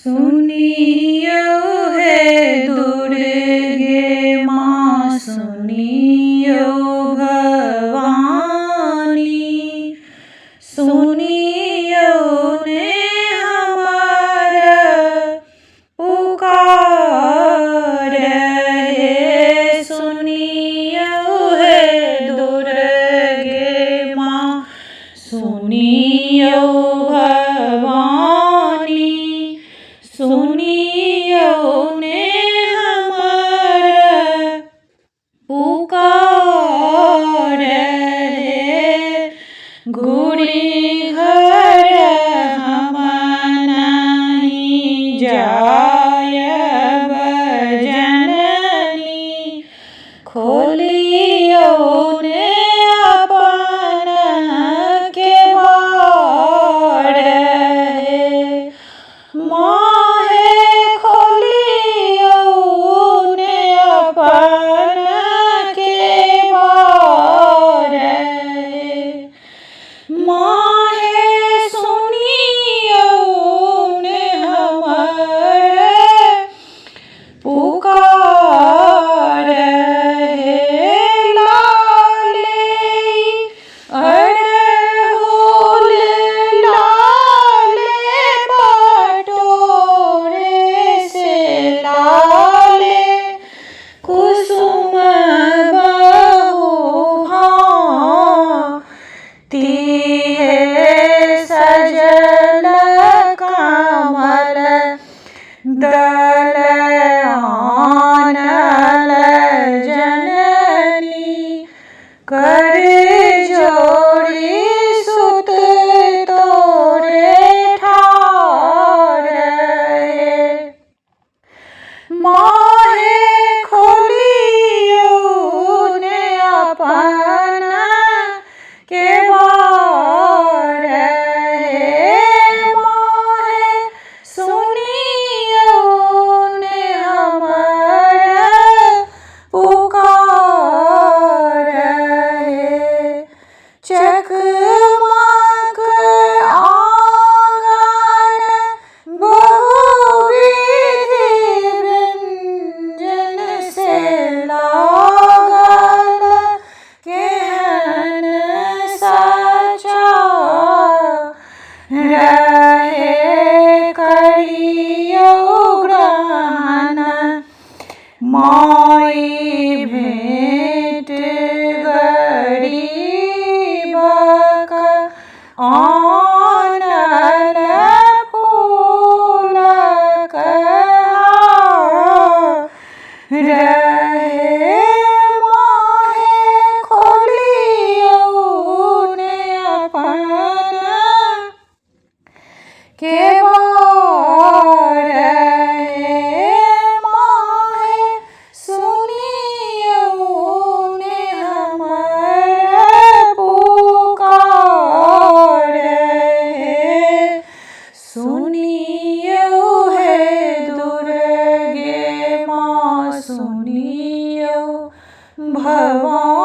सुनियो हे दुर्गे माँ, सुनियो भवानी, सुनियो ने हमारा पुकार है। सुनियो हे दुर्गे माँ, सुनियो भवानी, सुनियो ने हमारा पुकार है। गुड़ी घर हम नहीं जायब जननी, खोलियो ने अपन केवाड़ है। माहे खोलियो ने अपन केवाड़ है। माहे सुनियो ने हमारे पुकार है। लाले अड़हुल लाले पटोरे से लाले, कुसुम बहु भांति है सजल कमल दल आनल जननी, कर जोड़ी सुत तोरे ठाड़ है। माहे खोलियो ने अपन केवाड़ है। माहे सुनियो ने हमारा पुकार है। चकमक आंगन बहुविधि व्यंजन से लागल, केहन सचा रहे करियो ग्रहण। माई भेंट गरीबक आनल फूलक हार रहे। माहे खोलियो ने अपन केवाड़ है। माहे सुनियो ने हमारा पुकार है। सुनियो हे दुर्गे माँ, सुनियो भवानी।